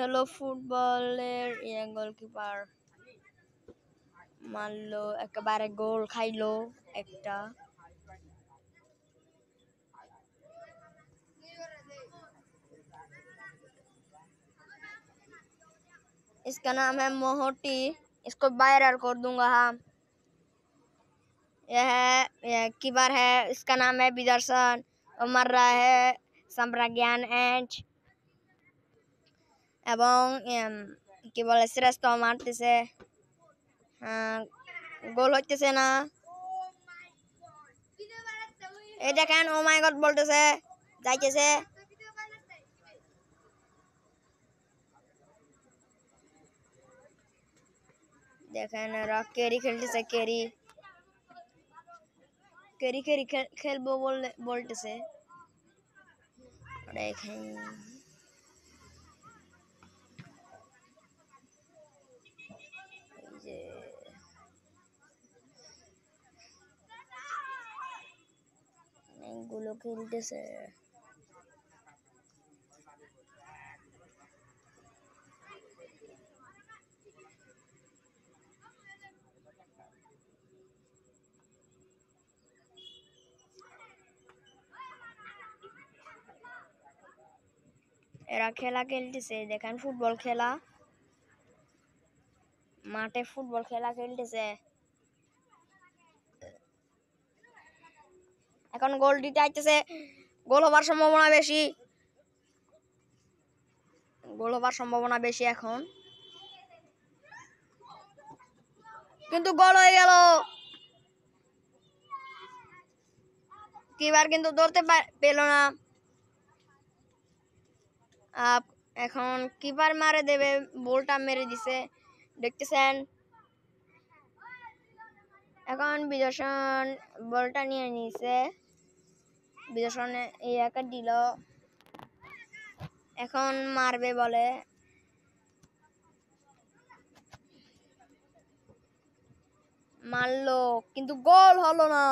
হলো ফুটবলের গোলকিপার মারলো একেবারে গোল খাইলো একটা। इसका नाम है मोहटी, इसको वायरल कर दूंगा हम। यह कीपर है, इसका नाम है बिदर्शन, मर रहा है সম্প্রজ্ঞান এন্ড এবং কি বলে শ্রেষ্ঠ মারতেছে, গোল হইতেছে না। এই দেখেন ও মাই গড বলতেছে, যাইতেছে। দেখেন এরা কেরি খেলতেছে, কেরি কেরি কেরি খেলবো বলতেছে। দেখেন যে অনেকগুলো খেলতেছে। এরা খেলা খেলতেছে, দেখেন ফুটবল খেলা, মাঠে ফুটবল খেলা খেলতেছে। এখন গোল দিতে আইতেছে, গোল হবার সম্ভাবনা বেশি, গোল হবার সম্ভাবনা বেশি এখন, কিন্তু গোল হয়ে গেল। কিপার কিন্তু ধরতে পেল না। এখন কিপার মারে দেবে, বলটা মেরে দিছে, দেখতেছেন। এখন বিদর্শন বলটা নিয়ে নিছে, বিদর্শন একা দিল, এখন মারবে বলে, মারলো কিন্তু গোল হলো না।